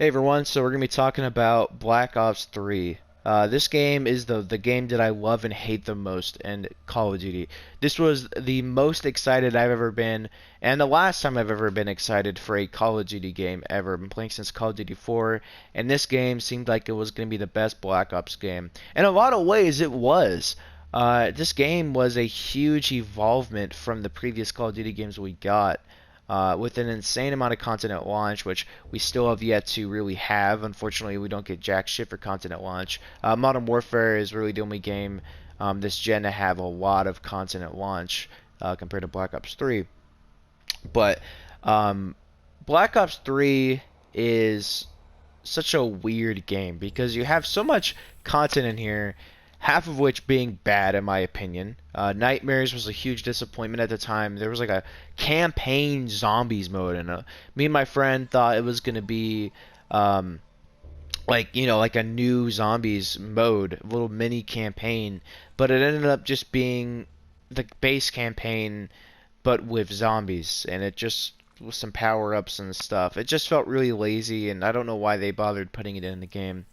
Hey everyone, so we're gonna be talking about Black Ops 3. This game is the game that I love and hate the most in Call of Duty. This was the most excited I've ever been, and the last time I've ever been excited for a Call of Duty game ever. I've been playing since Call of Duty 4, and this game seemed like it was gonna be the best Black Ops game. In a lot of ways, it was. This game was a huge evolvement from the previous Call of Duty games we got with an insane amount of content at launch, which we still have yet to really have. Unfortunately, we don't get jack shit for content at launch. Modern Warfare is really the only game this gen to have a lot of content at launch compared to Black Ops 3. But um, Black Ops 3 is such a weird game because you have so much content in here, half of which being bad in my opinion. Nightmares was a huge disappointment at the time. There was like a campaign zombies mode, and me and my friend thought it was gonna be um, like a new zombies mode, a little mini campaign, but it ended up just being the base campaign but with zombies, and it just with some power ups and stuff. It just felt really lazy, and I don't know why they bothered putting it in the game.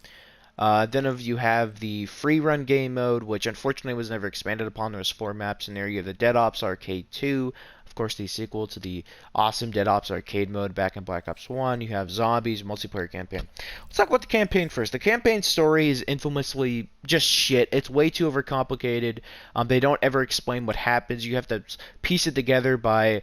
Then of you have the free run game mode, which unfortunately was never expanded upon. There's 4 maps in there. You have the Dead Ops Arcade 2, of course, the sequel to the awesome Dead Ops Arcade mode back in Black Ops 1. You have Zombies multiplayer campaign. Let's talk about the campaign first. The campaign story is infamously just shit. It's way too overcomplicated. They don't ever explain what happens. You have to piece it together by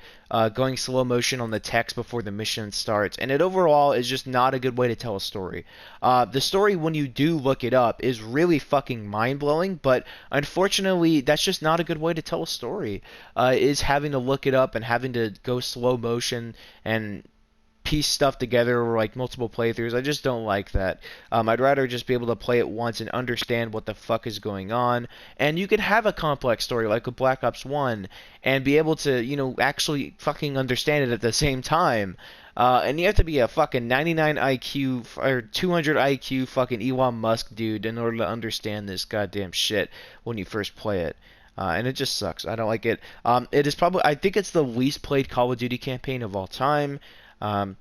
going slow motion on the text before the mission starts, and it overall is just not a good way to tell a story. The story, when you do look it up, is really fucking mind blowing, but unfortunately, that's just not a good way to tell a story. Is having to look it up and having to go slow motion and piece stuff together over like multiple playthroughs. I just don't like that. I'd rather just be able to play it once and understand what the fuck is going on. And you could have a complex story like with Black Ops 1 and be able to, actually fucking understand it at the same time. And you have to be a fucking 99 IQ or 200 IQ fucking Elon Musk dude in order to understand this goddamn shit when you first play it. And it just sucks. I don't like it. It is probably, I think it's the least played Call of Duty campaign of all time. Um,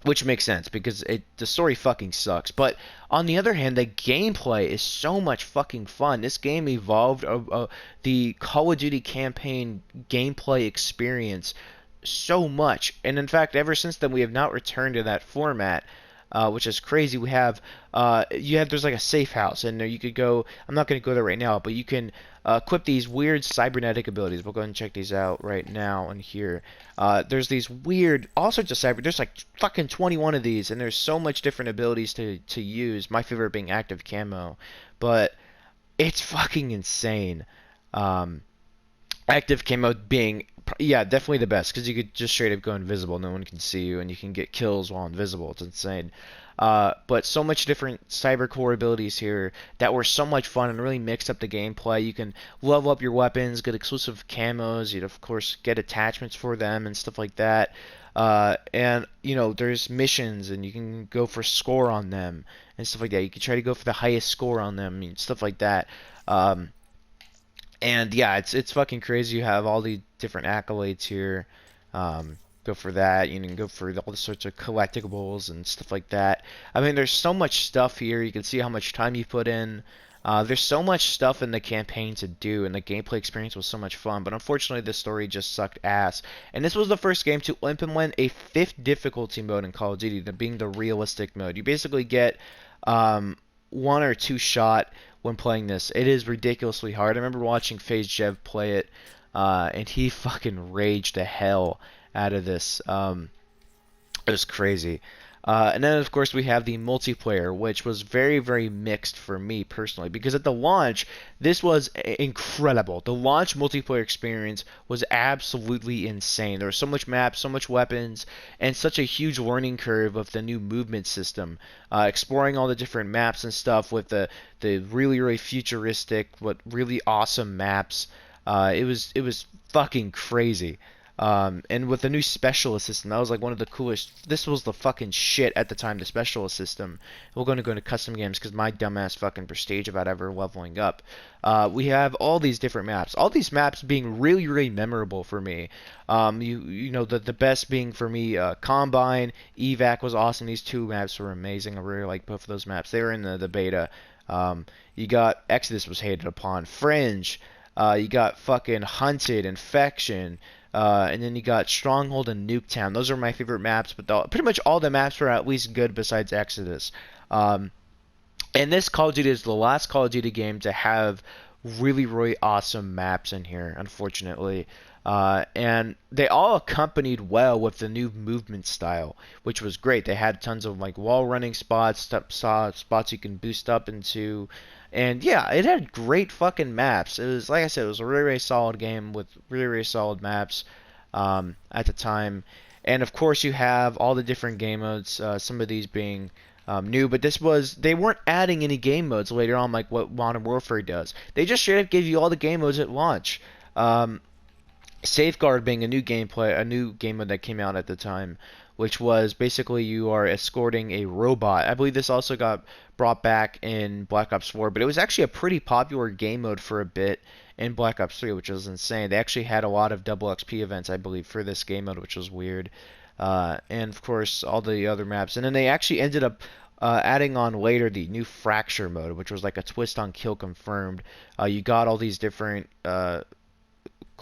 which makes sense because the story fucking sucks. But on the other hand, the gameplay is so much fucking fun. This game evolved the Call of Duty campaign gameplay experience so much, and in fact, ever since then, we have not returned to that format. Which is crazy. We have there's like a safe house, and there you could go. I'm not going to go there right now, but you can equip these weird cybernetic abilities. We'll go ahead and check these out right now and here. There's these weird, all sorts of There's like fucking 21 of these, and there's so much different abilities to use. My favorite being active camo, but it's fucking insane. Um, Active camo being, yeah, definitely the best because you could just straight up go invisible. No one can see you, and you can get kills while invisible. It's insane. But so much different cyber core abilities here that were so much fun and really mixed up the gameplay. You can level up your weapons, get exclusive camos. You'd of course get attachments for them and stuff like that. And there's missions, and you can go for score on them and stuff like that. You can try to go for the highest score on them and stuff like that. And yeah, it's fucking crazy. You have all the different accolades here. Go for that. You can go for all the sorts of collectibles and stuff like that. I mean, there's so much stuff here. You can see how much time you put in. There's so much stuff in the campaign to do, and the gameplay experience was so much fun. But unfortunately, the story just sucked ass. And this was the first game to implement a fifth difficulty mode in Call of Duty, being the realistic mode. You basically get one or two shot when playing this. It is ridiculously hard. I remember watching FaZe Jev play it, and he fucking raged the hell out of this. It was crazy. And then, of course, we have the multiplayer, which was very, very mixed for me personally, because at the launch, this was incredible. The launch multiplayer experience was absolutely insane. There was so much maps, so much weapons, and such a huge learning curve of the new movement system. Exploring all the different maps and stuff with the really, really futuristic, but really awesome maps. It was fucking crazy. And with the new specialist system, that was like one of the coolest. This was the fucking shit at the time, the specialist system. We're going to go into custom games because my dumbass fucking prestige about ever leveling up. We have all these different maps. All these maps being really, really memorable for me. You know the best being for me, Combine, Evac was awesome. These two maps were amazing. I really like both of those maps. They were in the beta. You got Exodus was hated upon. Fringe. You got fucking Hunted, Infection. And then you got Stronghold and Nuketown. Those are my favorite maps, but pretty much all the maps were at least good besides Exodus. And this Call of Duty is the last Call of Duty game to have really, really awesome maps in here, unfortunately. And they all accompanied well with the new movement style, which was great. They had tons of like wall running spots, spots you can boost up into. And yeah, it had great fucking maps. It was, like I said, it was a really, really solid game with really, really solid maps at the time. And of course, you have all the different game modes. Some of these being new, but they weren't adding any game modes later on like what Modern Warfare does. They just straight up gave you all the game modes at launch. Safeguard being a new game mode that came out at the time, which was basically you are escorting a robot. I believe this also got brought back in Black Ops 4, but it was actually a pretty popular game mode for a bit in Black Ops 3, which was insane. They actually had a lot of double XP events, I believe, for this game mode, which was weird. And of course, all the other maps. And then they actually ended up adding on later the new Fracture mode, which was like a twist on Kill Confirmed. You got all these different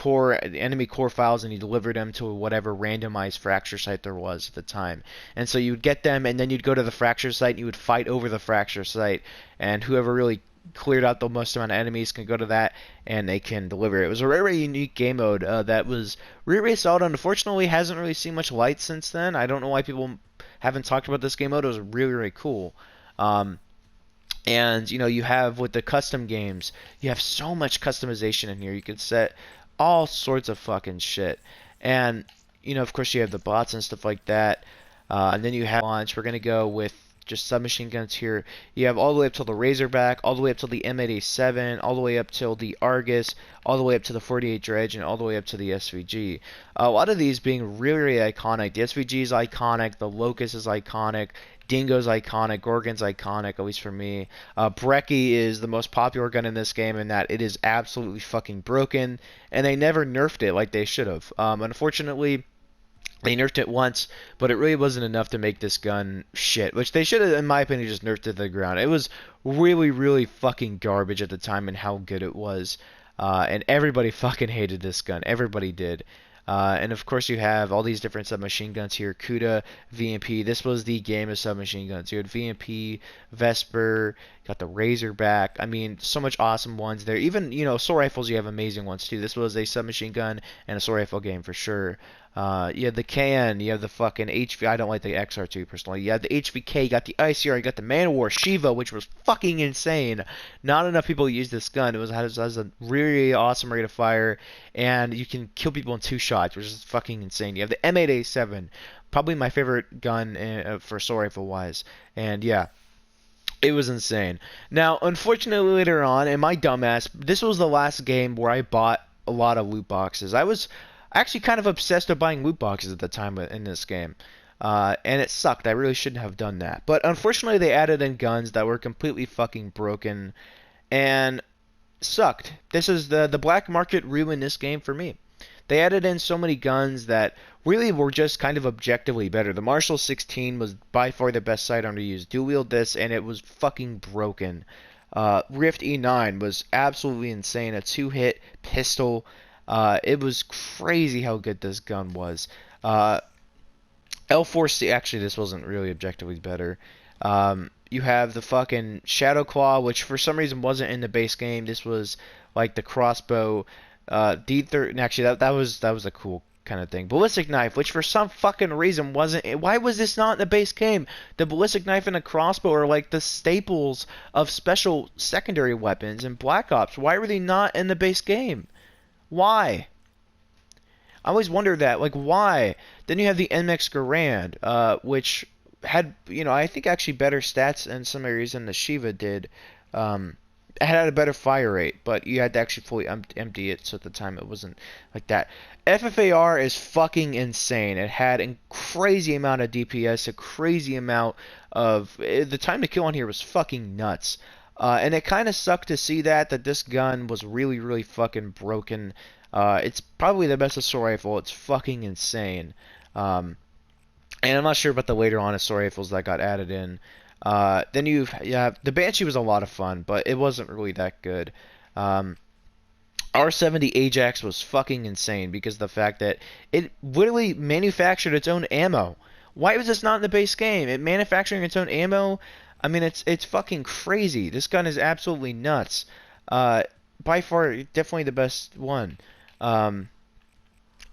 enemy core files, and you delivered them to whatever randomized fracture site there was at the time. And so you'd get them, and then you'd go to the fracture site, and you would fight over the fracture site, and whoever really cleared out the most amount of enemies can go to that, and they can deliver. It was a very, very unique game mode that was really, really solid. Unfortunately, hasn't really seen much light since then. I don't know why people haven't talked about this game mode. It was really, really cool. And you know, you have with the custom games, you have so much customization in here. You can set all sorts of fucking shit. And, you know, of course you have the bots and stuff like that. And then you have launch. We're going to go with just submachine guns here. You have all the way up till the Razorback, all the way up till the M8A7, all the way up till the Argus, all the way up to the 48 Dredge, and all the way up to the SVG. A lot of these being really, really iconic. The SVG is iconic. The Locust is iconic. Dingo's iconic, Gorgon's iconic, at least for me. Brecci is the most popular gun in this game in that it is absolutely fucking broken, and they never nerfed it like they should have. Unfortunately, they nerfed it once, but it really wasn't enough to make this gun shit, which they should have, in my opinion, just nerfed it to the ground. It was really, really fucking garbage at the time and how good it was. And everybody fucking hated this gun. Everybody did. And of course you have all these different submachine guns here. Kuda, VMP. This was the game of submachine guns. You had VMP, Vesper, got the Razorback. I mean, so much awesome ones there. Even, you know, assault rifles, you have amazing ones too. This was a submachine gun and assault rifle game for sure. You have the KN, you have the fucking HV. I don't like the XR2 personally. You have the HVK, you got the ICR, you got the Man of War Shiva, which was fucking insane. Not enough people use this gun. It has a really awesome rate of fire, and you can kill people in 2 shots, which is fucking insane. You have the M8A7, probably my favorite gun for assault rifle wise, and yeah. It was insane. Now, unfortunately, later on, in my dumbass, this was the last game where I bought a lot of loot boxes. I was actually kind of obsessed with buying loot boxes at the time in this game. And it sucked. I really shouldn't have done that. But unfortunately, they added in guns that were completely fucking broken and sucked. This is the black market ruined this game for me. They added in so many guns that really were just kind of objectively better. The Marshall 16 was by far the best sidearm to use. Dual wield this, and it was fucking broken. Rift E9 was absolutely insane. A 2-hit pistol. It was crazy how good this gun was. L4C, actually, this wasn't really objectively better. You have the fucking Shadow Claw, which for some reason wasn't in the base game. This was like the crossbow. D30, actually, that was a cool kind of thing. Ballistic Knife, which for some fucking reason wasn't. Why was this not in the base game? The Ballistic Knife and the crossbow are like the staples of special secondary weapons in Black Ops. Why were they not in the base game? Why? I always wondered that. Like, why? Then you have the MX Garand, which had, you know, I think actually better stats in some areas than the Shiva did. it had a better fire rate, but you had to actually fully empty it, so at the time it wasn't like that. FFAR is fucking insane. It had a crazy amount of DPS, a crazy amount of the time to kill on here was fucking nuts. And it kind of sucked to see that this gun was really, really fucking broken. It's probably the best assault rifle. It's fucking insane. Um, and I'm not sure about the later on assault rifles that got added in. Then you have the Banshee was a lot of fun, but it wasn't really that good. Um, R70 Ajax was fucking insane because of the fact that it literally manufactured its own ammo. Why was this not in the base game? It manufacturing its own ammo. I mean, it's fucking crazy. This gun is absolutely nuts. By far, definitely the best one. Um,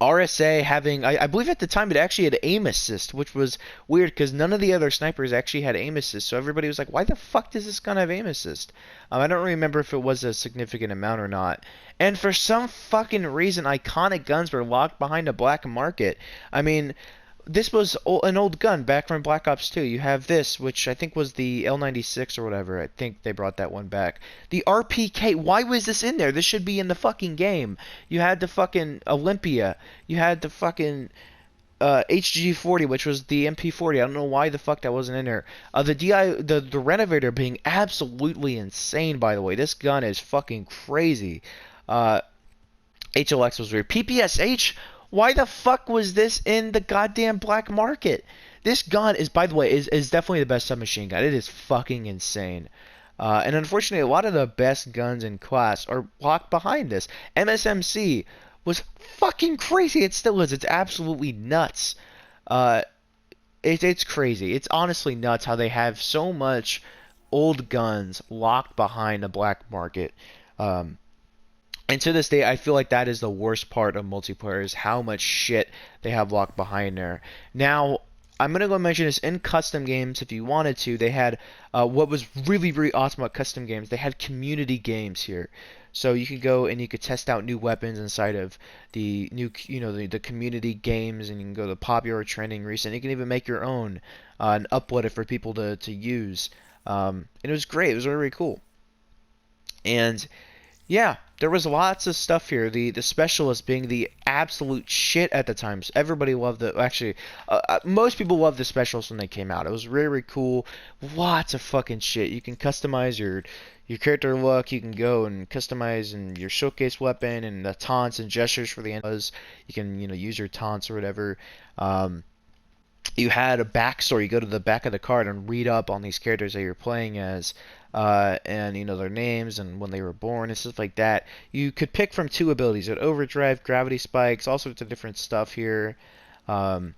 RSA having, I believe at the time it actually had aim assist, which was weird because none of the other snipers actually had aim assist. So everybody was like, why the fuck does this gun have aim assist? I don't remember if it was a significant amount or not. And for some fucking reason, iconic guns were locked behind a black market. I mean, this was an old gun back from Black Ops 2. You have this, which I think was the L96 or whatever. I think they brought that one back. The RPK, why was this in there? This should be in the fucking game. You had the fucking Olympia. You had the fucking HG40, which was the MP40. I don't know why the fuck that wasn't in there. The Renovator being absolutely insane, by the way. This gun is fucking crazy. HLX was weird. PPSH? Why the fuck was this in the goddamn black market? This gun is, by the way, is definitely the best submachine gun. It is fucking insane. And unfortunately, a lot of the best guns in class are locked behind this. MSMC was fucking crazy. It still is. It's absolutely nuts. It's crazy. It's honestly nuts how they have so much old guns locked behind the black market. And to this day, I feel like that is the worst part of multiplayer is how much shit they have locked behind there. Now, I'm going to go mention this in custom games if you wanted to. They had what was really, really awesome about custom games. They had community games here. So you could go and you could test out new weapons inside of the new, the community games, and you can go to popular, trending, recent. You can even make your own and upload it for people to use. And it was great. It was really, really cool. And yeah, there was lots of stuff here. The specialist being the absolute shit at the times. Everybody loved it. Actually, most people loved the specialist when they came out. It was really, really cool. Lots of fucking shit. You can customize your character look. You can go and customize and your showcase weapon and the taunts and gestures for the enemies. You can use your taunts or whatever. You had a backstory. You go to the back of the card and read up on these characters that you're playing as, and their names and when they were born and stuff like that. You could pick from two abilities: you had overdrive, gravity spikes, all sorts of different stuff here. Tons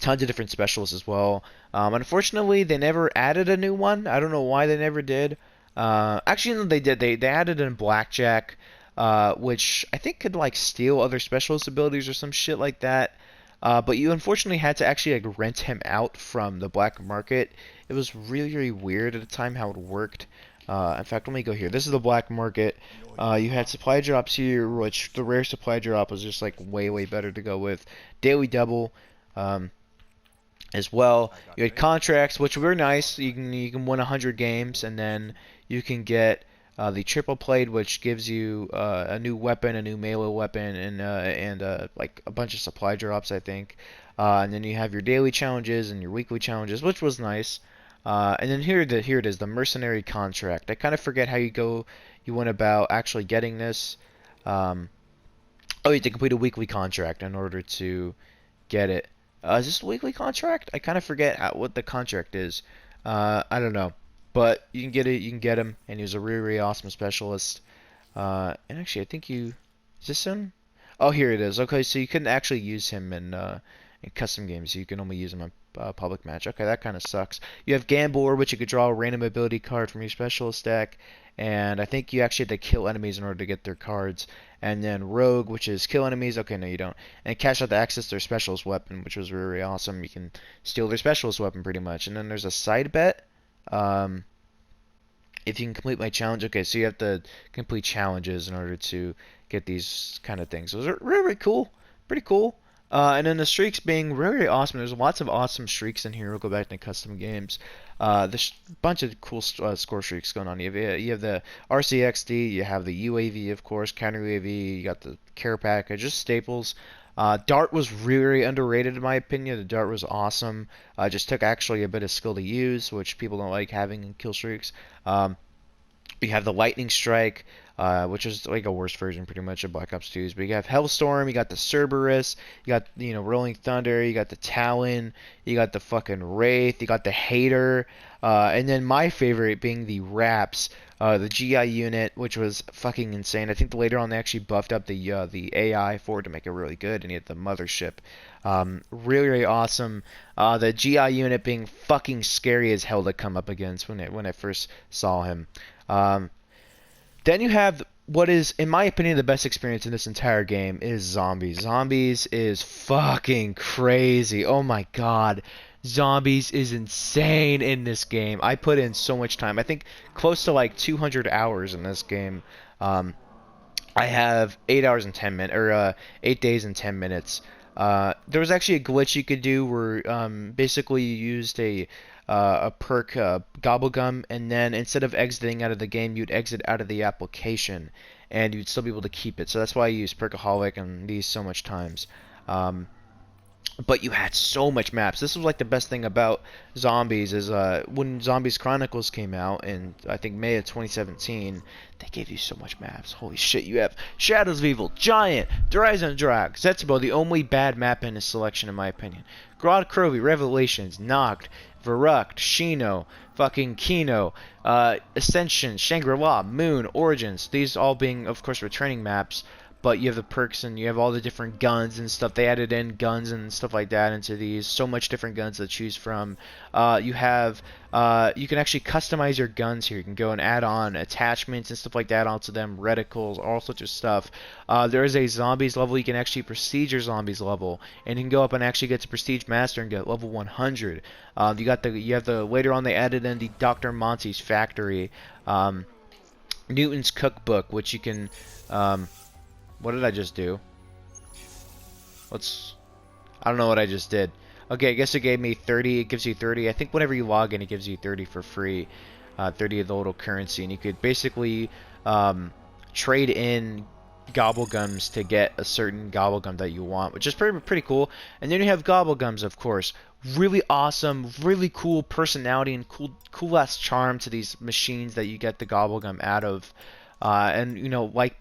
of different specialists as well. Unfortunately, they never added a new one. I don't know why they never did. Actually, no, they did. They added in blackjack, which I think could steal other specialist abilities or some shit like that. But you unfortunately had to actually rent him out from the black market. It was really, really weird at the time how it worked. In fact, let me go here. This is the black market. You had supply drops here, which the rare supply drop was just way, way better to go with. Daily double, as well. You had contracts, which were nice. You can win 100 games, and then you can get the triple plate, which gives you a new weapon, a new melee weapon, and a bunch of supply drops, I think. And then you have your daily challenges and your weekly challenges, which was nice. And then here it is, the mercenary contract. I kind of forget how you went about actually getting this. Oh, you have to complete a weekly contract in order to get it. Is this a weekly contract? I kind of forget what the contract is. I don't know. But you can get it, you can get him, and he was a really, really awesome specialist. And actually, I think is this him? Oh, here it is. Okay, so you couldn't actually use him in custom games. You can only use him in public match. Okay, that kind of sucks. You have Gambler, which you could draw a random ability card from your specialist deck, and I think you actually have to kill enemies in order to get their cards. And then Rogue, which is kill enemies. Okay, no, you don't. And cash out to access their specialist weapon, which was really, really awesome. You can steal their specialist weapon pretty much. And then there's a side bet. If you can complete my challenge, okay, so you have to complete challenges in order to get these kind of things. Those are really, really cool, pretty cool. And then the streaks being really awesome. There's lots of awesome streaks in here. We'll go back to custom games. There's a bunch of cool score streaks going on. You have the RCXD, you have the UAV, of course, counter UAV, you got the care package, just staples. Dart was really underrated in my opinion. The Dart was awesome. Just took actually a bit of skill to use, which people don't like having in kill streaks. You have the Lightning Strike, which is like a worse version pretty much of Black Ops 2's. But you have Hellstorm, you got the Cerberus, you got Rolling Thunder, you got the Talon, you got the fucking Wraith, you got the Hater, and then my favorite being the Raps, the GI unit, which was fucking insane. I think later on they actually buffed up the AI for it to make it really good, and you had the Mothership. Really, really awesome. The GI unit being fucking scary as hell to come up against when I first saw him. Um, then you have what is, in my opinion, the best experience in this entire game is Zombies. Zombies is fucking crazy. Oh my god. Zombies is insane in this game. I put in so much time. I think close to like 200 hours in this game. I have 8 hours and 10 minutes, or 8 days and 10 minutes. There was actually a glitch you could do where basically you used a perk, Gobblegum, and then instead of exiting out of the game, you'd exit out of the application, and you'd still be able to keep it. So that's why I use Perkaholic and these so much times. But you had so much maps. This was like the best thing about Zombies is when Zombies Chronicles came out in I think May of 2017, they gave you so much maps. Holy shit, you have Shadows of Evil, Giant, Drak, Zetsubo, the only bad map in his selection in my opinion. Grodd Krovi, Revelations, Noct, Verruct, Shino, fucking Kino, Ascension, Shangri-La, Moon, Origins. These all being, of course, returning maps. But you have the perks and you have all the different guns and stuff. They added in guns and stuff like that into these. So much different guns to choose from. You can actually customize your guns here. You can go and add on attachments and stuff like that onto them, reticles, all sorts of stuff. There is a zombies level. You can actually prestige your zombies level, and you can go up and actually get to prestige master and get level 100. Later on they added in the Dr. Monty's factory, Newton's cookbook, which you can. What did I just do? I don't know what I just did. Okay, I guess it gave me 30. It gives you 30. I think whenever you log in, it gives you 30 for free. 30 of the little currency. And you could basically trade in Gobblegums to get a certain Gobblegum that you want, which is pretty cool. And then you have Gobblegums, of course. Really awesome, really cool personality and cool ass charm to these machines that you get the Gobblegum out of. And like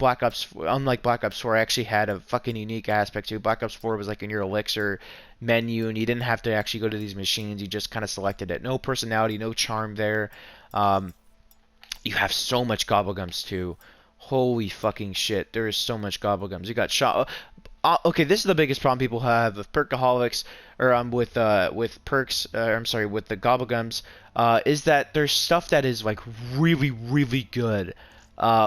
unlike Black Ops 4, I actually had a fucking unique aspect to it. Black Ops 4 was like in your Elixir menu, and you didn't have to actually go to these machines. You just kind of selected it. No personality, no charm there. You have so much Gobblegums too. Holy fucking shit! There is so much Gobblegums. You got shot. Okay, this is the biggest problem people have with Perkaholics, or with perks. I'm sorry, with the Gobblegums, is that there's stuff that is like really, really good.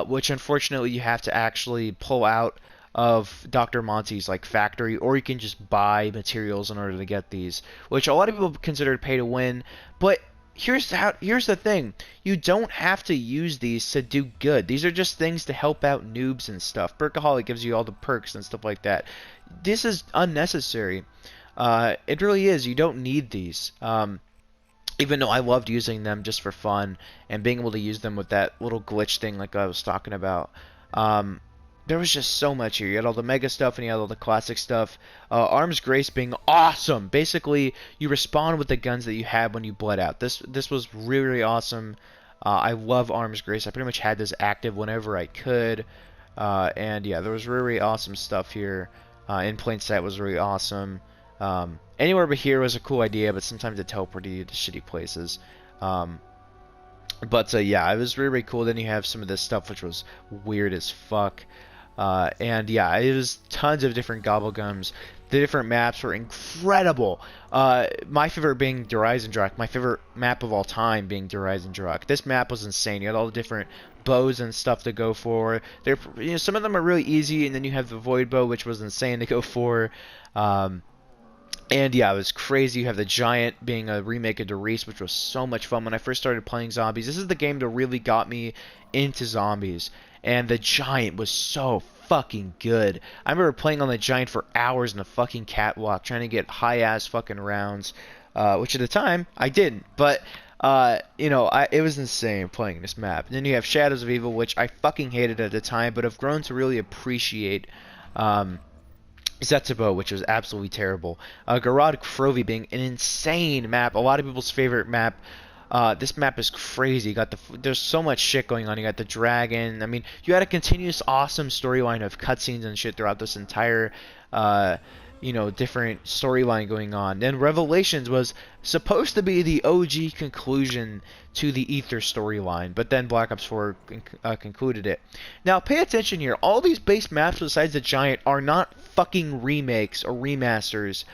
Which unfortunately you have to actually pull out of Dr. Monty's like factory, or you can just buy materials in order to get these, which a lot of people consider pay to win. But here's the thing: you don't have to use these to do good. These are just things to help out noobs and stuff. Perkaholic gives you all the perks and stuff like that. This is unnecessary. It really is. You don't need these. Even though I loved using them just for fun and being able to use them with that little glitch thing like I was talking about. There was just so much here. You had all the mega stuff and you had all the classic stuff. Arms Grace being awesome. Basically, you respawn with the guns that you had when you bled out. This was really, really awesome. I love Arms Grace. I pretty much had this active whenever I could. And yeah, there was really, really awesome stuff here. In Plain Sight was really awesome. Anywhere but here was a cool idea, but sometimes it teleported you to shitty places. Yeah, it was really, really cool. Then you have some of this stuff which was weird as fuck. And yeah, it was tons of different Gobblegums. The different maps were incredible. My favorite being Der Eisendrache. My favorite map of all time being Der Eisendrache. This map was insane. You had all the different bows and stuff to go for. Some of them are really easy, and then you have the Void Bow, which was insane to go for. And yeah, it was crazy. You have the Giant being a remake of Der Riese, which was so much fun when I first started playing Zombies. This is the game that really got me into Zombies. And the Giant was so fucking good. I remember playing on the Giant for hours in a fucking catwalk, trying to get high-ass fucking rounds, which at the time, I didn't. But, it was insane playing this map. And then you have Shadows of Evil, which I fucking hated at the time, but have grown to really appreciate. Zetsubo, which was absolutely terrible. Garad Krovi being an insane map. A lot of people's favorite map. This map is crazy. There's so much shit going on. You got the dragon. I mean, you had a continuous awesome storyline of cutscenes and shit throughout this entire, different storyline going on. Then Revelations was supposed to be the OG conclusion to the Ether storyline, but then Black Ops 4 concluded it. Now, pay attention here. All these base maps besides the Giant are not fucking remakes or remasters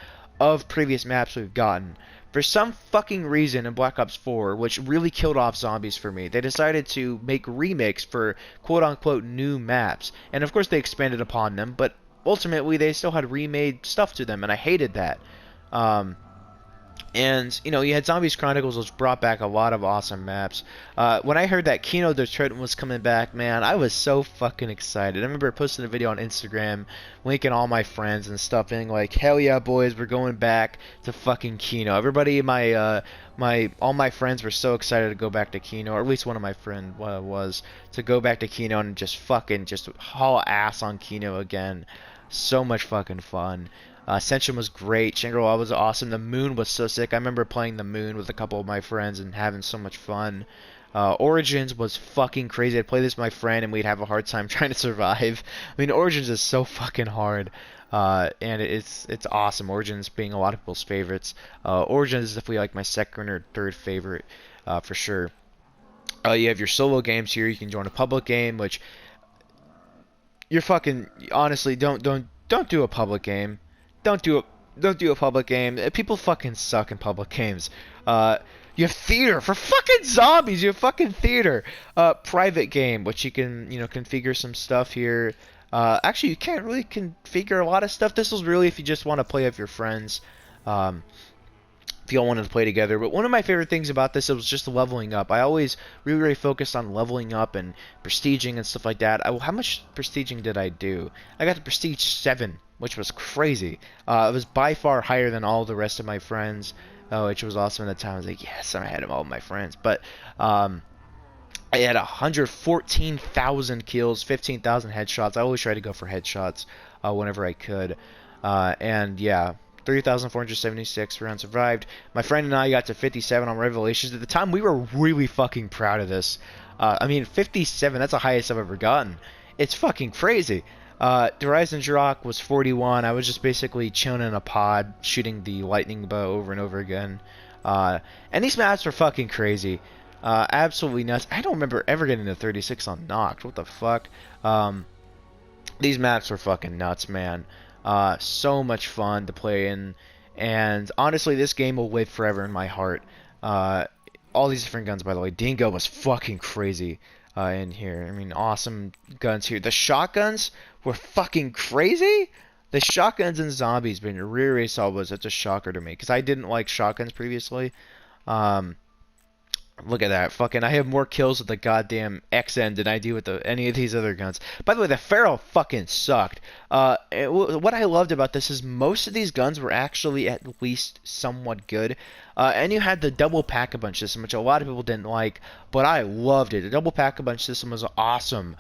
of previous maps we've gotten. For some fucking reason in Black Ops 4, which really killed off zombies for me, they decided to make remakes for quote-unquote new maps. And of course they expanded upon them, but ultimately they still had remade stuff to them, and I hated that. You had Zombies Chronicles, which brought back a lot of awesome maps. When I heard that Kino der Toten was coming back, man, I was so fucking excited. I remember posting a video on Instagram, linking all my friends and stuff, being like, hell yeah, boys, we're going back to fucking Kino. Everybody, all my friends were so excited to go back to Kino, or at least one of my friends was, to go back to Kino and just haul ass on Kino again. So much fucking fun. Ascension was great. Shangri-La was awesome. The Moon was so sick. I remember playing the Moon with a couple of my friends and having so much fun. Origins was fucking crazy. I'd play this with my friend and we'd have a hard time trying to survive. I mean, Origins is so fucking hard. And it's awesome. Origins being a lot of people's favorites. Origins is definitely like my second or third favorite, for sure. You have your solo games here. You can join a public game, which you're fucking honestly don't do a public game. Don't do a public game. People fucking suck in public games. You have theater for fucking zombies. You have fucking theater. Private game, which you can configure some stuff here. Actually, you can't really configure a lot of stuff. This was really if you just want to play with your friends. If you all wanted to play together. But one of my favorite things about this was just leveling up. I always really focused on leveling up and prestiging and stuff like that. How much prestiging did I do? I got to prestige 7, which was crazy. It was by far higher than all the rest of my friends, which was awesome at the time. I was like, yes, I'm ahead of all of my friends. But I had 114,000 kills, 15,000 headshots. I always try to go for headshots whenever I could. And yeah, 3,476 rounds survived. My friend and I got to 57 on Revelations. At the time, we were really fucking proud of this. 57, that's the highest I've ever gotten. It's fucking crazy. Horizon Rock was 41. I was just basically chilling in a pod, shooting the lightning bow over and over again. And these maps were fucking crazy. Absolutely nuts. I don't remember ever getting to 36 on Noct. What the fuck? These maps were fucking nuts, man. So much fun to play in, and honestly, this game will live forever in my heart. All these different guns, by the way. Dingo was fucking crazy in here. I mean, awesome guns here. The shotguns were fucking crazy. The shotguns in Zombies being really solid was such a shocker to me, because I didn't like shotguns previously. Look at that. Fucking, I have more kills with the goddamn XN than I do with any of these other guns. By the way, the Pharaoh fucking sucked. What I loved about this is most of these guns were actually at least somewhat good. And you had the double pack-a-punch system, which a lot of people didn't like, but I loved it. The double pack-a-punch system was awesome.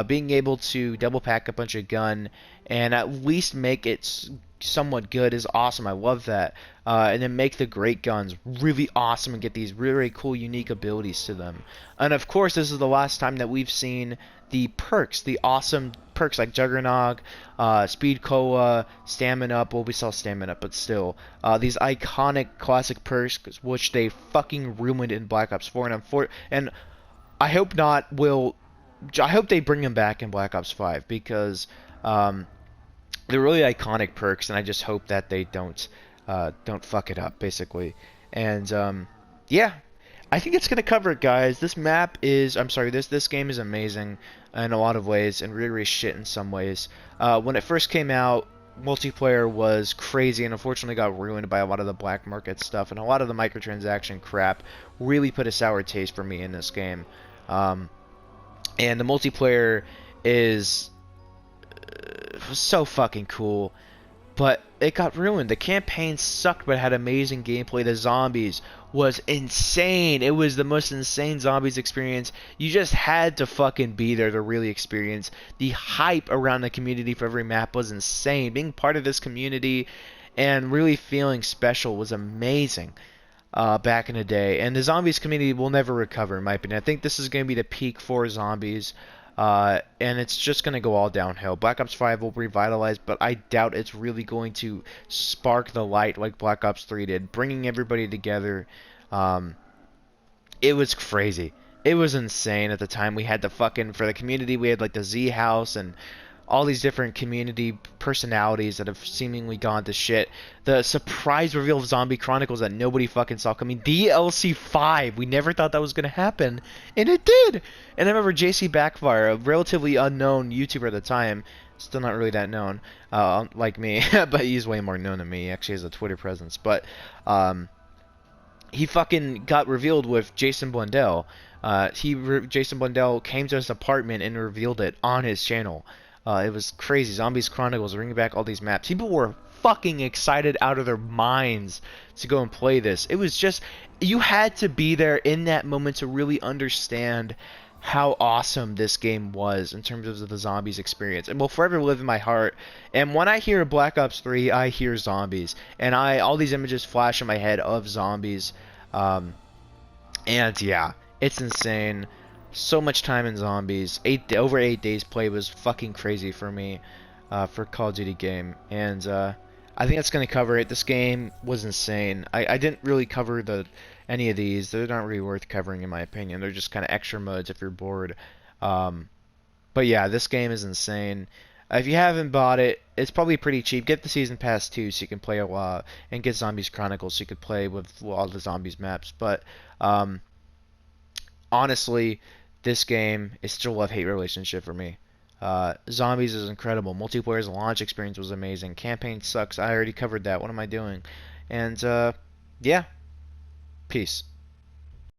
Being able to double pack-a-punch a gun and at least make it somewhat good is awesome. I love that. And then make the great guns really awesome and get these really cool unique abilities to them. And of course, this is the last time that we've seen the perks, the awesome perks like Juggernog, Speed Cola, Stamina Up. Well, we saw Stamina Up, but still. These iconic classic perks, which they fucking ruined in Black Ops 4. And I hope I hope they bring them back in Black Ops 5, because they're really iconic perks, and I just hope that they don't fuck it up, basically. And yeah, I think it's gonna cover it, guys. This game is amazing in a lot of ways, and really shit in some ways. When it first came out, multiplayer was crazy, and unfortunately got ruined by a lot of the black market stuff, and a lot of the microtransaction crap really put a sour taste for me in this game. And the multiplayer is was so fucking cool. But it got ruined. The campaign sucked, but had amazing gameplay. The zombies was insane. It was the most insane zombies experience. You just had to fucking be there to really experience. The hype around the community for every map was insane. Being part of this community and really feeling special was amazing back in the day. And the zombies community will never recover, in my opinion. I think this is going to be the peak for zombies. And it's just going to go all downhill. Black Ops 5 will revitalize, but I doubt it's really going to spark the light like Black Ops 3 did, bringing everybody together. It was crazy. It was insane at the time. We had for the community, we had like the Z House and all these different community personalities that have seemingly gone to shit. The surprise reveal of Zombie Chronicles that nobody fucking saw coming. DLC 5. We never thought that was going to happen. And it did. And I remember JC Backfire, a relatively unknown YouTuber at the time, still not really that known, like me, but he's way more known than me. He actually has a Twitter presence. But he fucking got revealed with Jason Blundell. Jason Blundell came to his apartment and revealed it on his channel. It was crazy. Zombies Chronicles, bringing back all these maps. People were fucking excited out of their minds to go and play this. It was just, you had to be there in that moment to really understand how awesome this game was in terms of the zombies experience. And will forever live in my heart. And when I hear Black Ops 3, I hear zombies. And all these images flash in my head of zombies. And yeah, it's insane. So much time in zombies. Over 8 days play was fucking crazy for me for Call of Duty game. And I think that's going to cover it. This game was insane. I didn't really cover any of these. They're not really worth covering in my opinion. They're just kind of extra modes if you're bored. But yeah, this game is insane. If you haven't bought it, it's probably pretty cheap. Get the Season Pass too so you can play a lot. And get Zombies Chronicles so you could play with all the zombies maps. But honestly, this game is still a love-hate relationship for me. Zombies is incredible. Multiplayer's launch experience was amazing. Campaign sucks. I already covered that. What am I doing? And yeah, peace.